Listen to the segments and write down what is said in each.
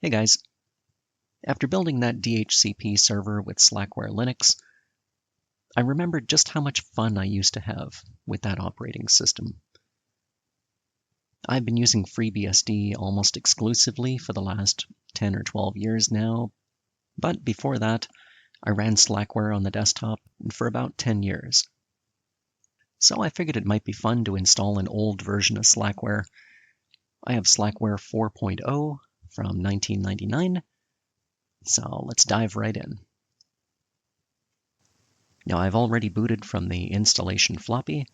Hey guys, after building that DHCP server with Slackware Linux, I remembered just how much fun I used to have with that operating system. I've been using FreeBSD almost exclusively for the last 10 or 12 years now, but before that, I ran Slackware on the desktop for about 10 years. So I figured it might be fun to install an old version of Slackware. I have Slackware 4.0 from 1999, so let's dive right in. Now I've already booted from the installation floppy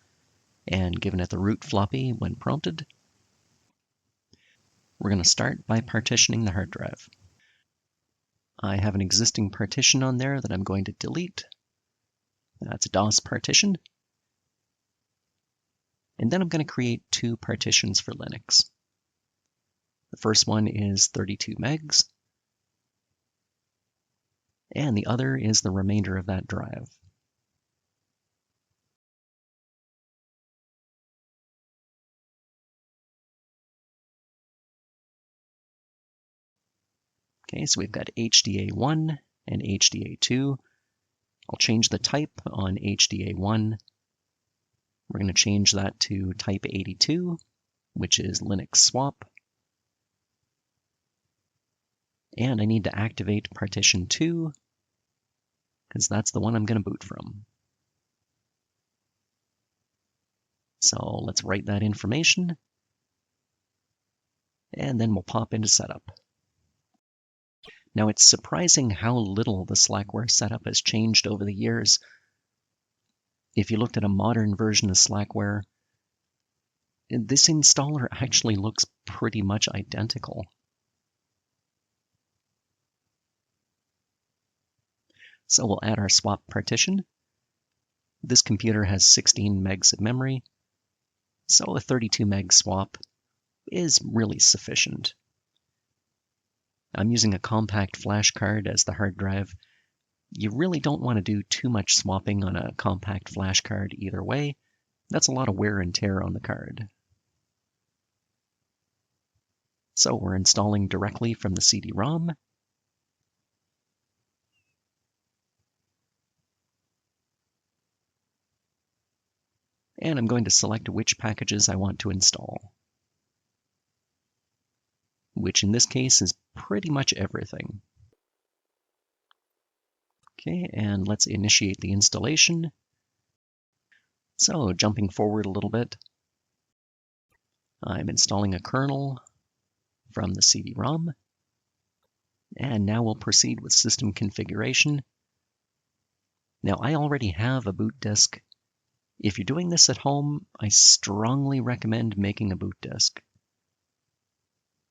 and given it the root floppy when prompted. We're going to start by partitioning the hard drive. I have an existing partition on there that I'm going to delete. That's a DOS partition. And then I'm going to create two partitions for Linux. The first one is 32 megs, and the other is the remainder of that drive. Okay, so we've got HDA1 and HDA2. I'll change the type on HDA1. We're going to change that to type 82, which is Linux swap. And I need to activate partition 2, because that's the one I'm going to boot from. So let's write that information, and then we'll pop into setup. Now it's surprising how little the Slackware setup has changed over the years. If you looked at a modern version of Slackware, this installer actually looks pretty much identical. So we'll add our swap partition. This computer has 16 megs of memory, so a 32 meg swap is really sufficient. I'm using a compact flash card as the hard drive. You really don't want to do too much swapping on a compact flash card either way. That's a lot of wear and tear on the card. So we're installing directly from the CD-ROM. And I'm going to select which packages I want to install, which in this case is pretty much everything. Okay, and let's initiate the installation. So jumping forward a little bit, I'm installing a kernel from the CD-ROM, and now we'll proceed with system configuration. Now I already have a boot disk. If you're doing this at home, I strongly recommend making a boot disk.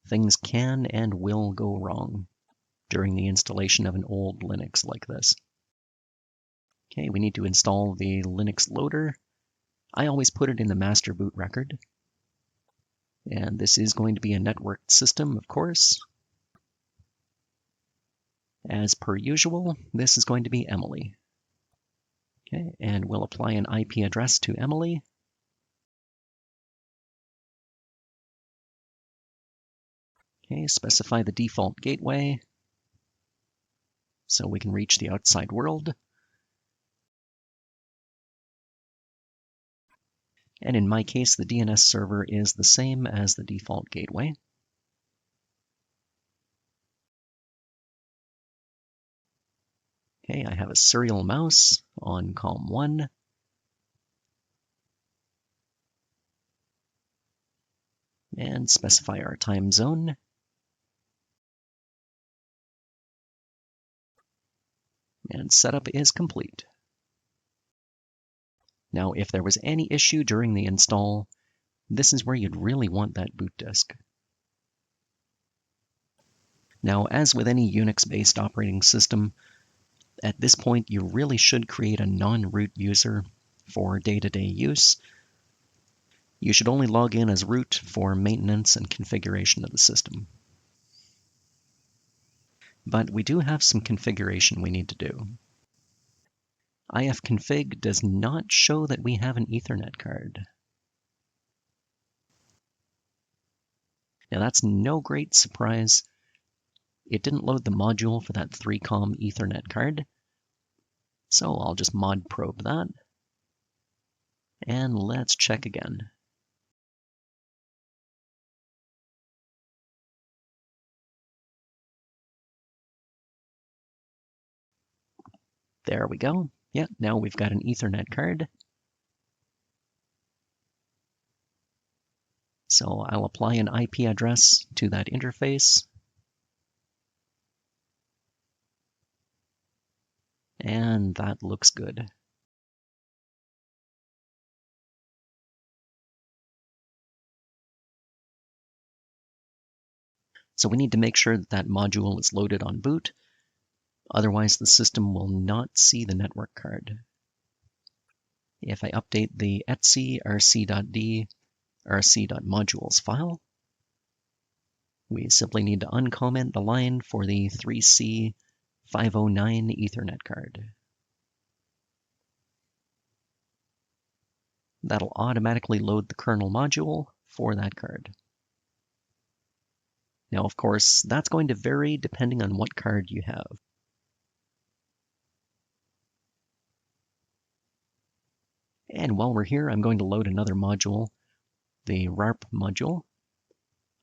Things can and will go wrong during the installation of an old Linux like this. Okay, we need to install the Linux loader. I always put it in the master boot record. And this is going to be a networked system, of course. As per usual, this is going to be Emily. Okay, and we'll apply an IP address to Emily. Okay, specify the default gateway so we can reach the outside world. And in my case, the DNS server is the same as the default gateway. Okay, I have a serial mouse on COM1. And specify our time zone. And setup is complete. Now, if there was any issue during the install, this is where you'd really want that boot disk. Now, as with any Unix-based operating system, at this point you really should create a non-root user for day-to-day use. You should only log in as root for maintenance and configuration of the system. But we do have some configuration we need to do. ifconfig does not show that we have an Ethernet card. Now that's no great surprise. it didn't load the module for that 3COM Ethernet card. So I'll just mod probe that. And let's check again. There we go. Yeah, now we've got an Ethernet card. So I'll apply an IP address to that interface. And that looks good. So we need to make sure that that module is loaded on boot. Otherwise, the system will not see the network card. If I update the etc rc.d rc.modules file, we simply need to uncomment the line for the 3C509 Ethernet card. That'll automatically load the kernel module for that card. Now, of course, that's going to vary depending on what card you have. And while we're here, I'm going to load another module, the RARP module.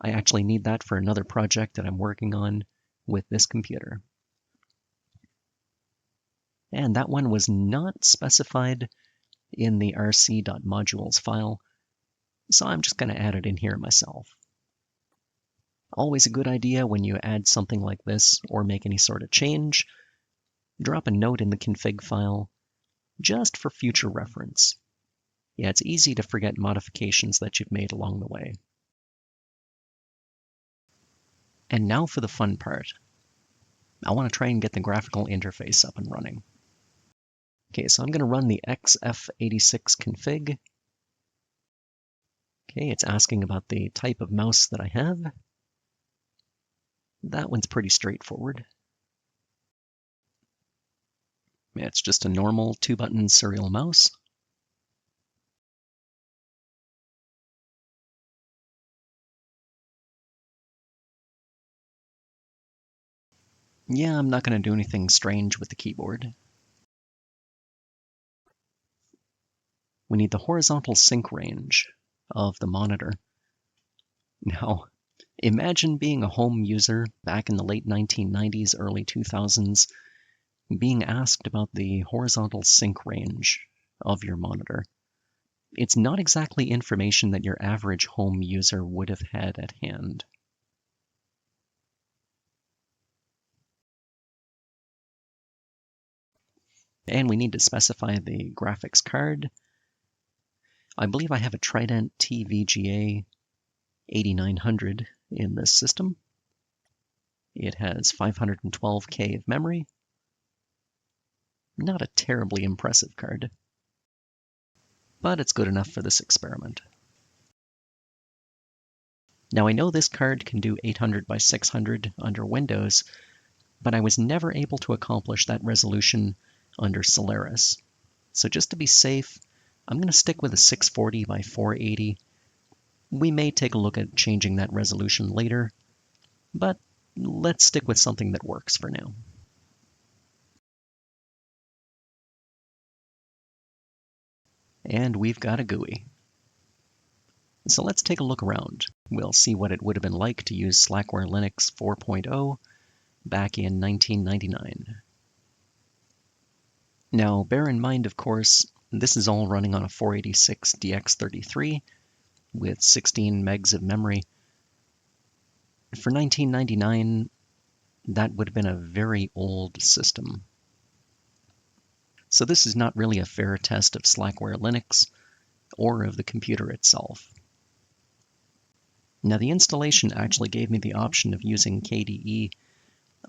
I actually need that for another project that I'm working on with this computer. And that one was not specified in the rc.modules file, so I'm just going to add it in here myself. Always a good idea when you add something like this or make any sort of change, drop a note in the config file just for future reference. Yeah, it's easy to forget modifications that you've made along the way. And now for the fun part. I want to try and get the graphical interface up and running. Okay, so I'm going to run the xf86 config. Okay, it's asking about the type of mouse that I have. That one's pretty straightforward. Yeah, it's just a normal 2-button serial mouse. Yeah, I'm not going to do anything strange with the keyboard. We need the horizontal sync range of the monitor. Now, imagine being a home user back in the late 1990s, early 2000s, being asked about the horizontal sync range of your monitor. It's not exactly information that your average home user would have had at hand. And we need to specify the graphics card. I believe I have a Trident TVGA 8900 in this system. It has 512K of memory. Not a terribly impressive card, but it's good enough for this experiment. Now I know this card can do 800 by 600 under Windows, but I was never able to accomplish that resolution under Solaris. So just to be safe, I'm going to stick with a 640 by 480. We may take a look at changing that resolution later, but let's stick with something that works for now. And we've got a GUI. So let's take a look around. We'll see what it would have been like to use Slackware Linux 4.0 back in 1999. Now, bear in mind, of course, this is all running on a 486 DX33 with 16 megs of memory. For 1999, that would have been a very old system. So this is not really a fair test of Slackware Linux or of the computer itself. Now, the installation actually gave me the option of using KDE.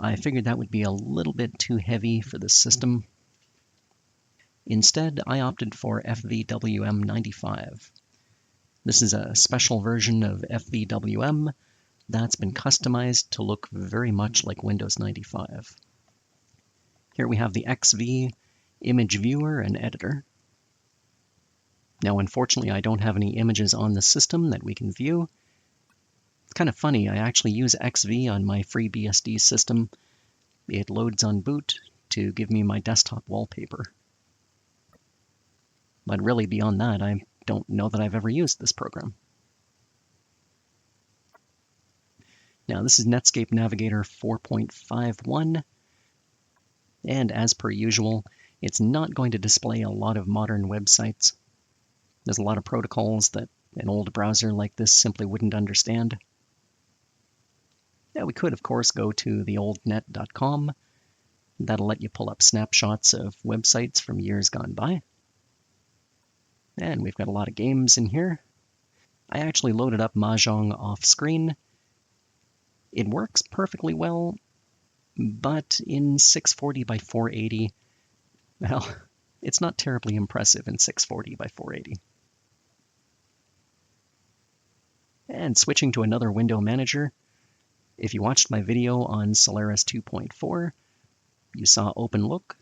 I figured that would be a little bit too heavy for this system. Instead, I opted for FVWM95. This is a special version of FVWM that's been customized to look very much like Windows 95. Here we have the XV image viewer and editor. Now, unfortunately, I don't have any images on the system that we can view, It's kind of funny, I actually use XV on my FreeBSD system. It loads on boot to give me my desktop wallpaper. But really, beyond that, I don't know that I've ever used this program. Now, this is Netscape Navigator 4.51, and as per usual, it's not going to display a lot of modern websites. There's a lot of protocols that an old browser like this simply wouldn't understand. Now, we could, of course, go to theoldnet.com. That'll let you pull up snapshots of websites from years gone by. And we've got a lot of games in here. I actually loaded up Mahjong off screen. It works perfectly well, but in 640 by 480, well, it's not terribly impressive in 640 by 480. And switching to another window manager, if you watched my video on Solaris 2.4, you saw OpenLook.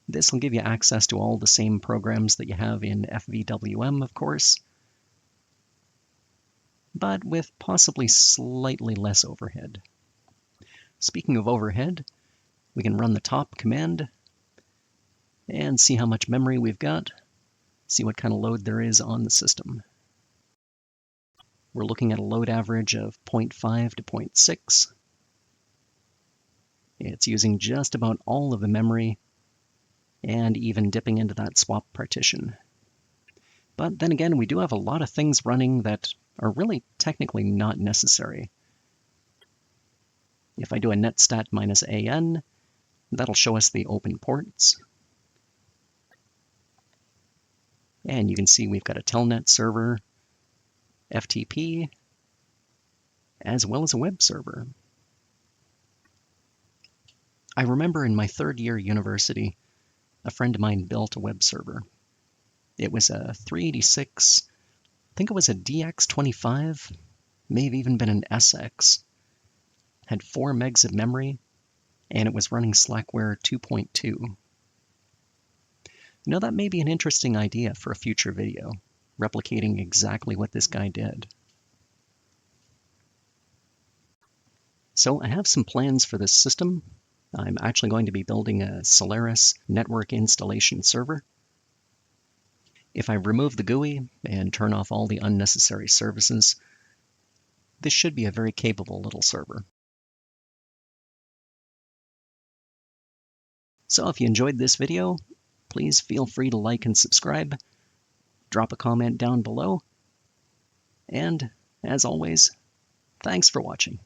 This will give you access to all the same programs that you have in FVWM, of course, but with possibly slightly less overhead. Speaking of overhead, we can run the top command and see how much memory we've got, see what kind of load there is on the system. We're looking at a load average of 0.5 to 0.6. It's using just about all of the memory and even dipping into that swap partition. But then again, we do have a lot of things running that are really technically not necessary. If I do a netstat -an, that'll show us the open ports. And you can see we've got a telnet server, FTP, as well as a web server. I remember in my third year university, a friend of mine built a web server. It was a 386, I think it was a DX25, may have even been an SX. Had 4 megs of memory, and it was running Slackware 2.2. Now that may be an interesting idea for a future video, replicating exactly what this guy did. So I have some plans for this system. I'm actually going to be building a Solaris network installation server. If I remove the GUI and turn off all the unnecessary services, this should be a very capable little server. So if you enjoyed this video, please feel free to like and subscribe, drop a comment down below, and as always, thanks for watching.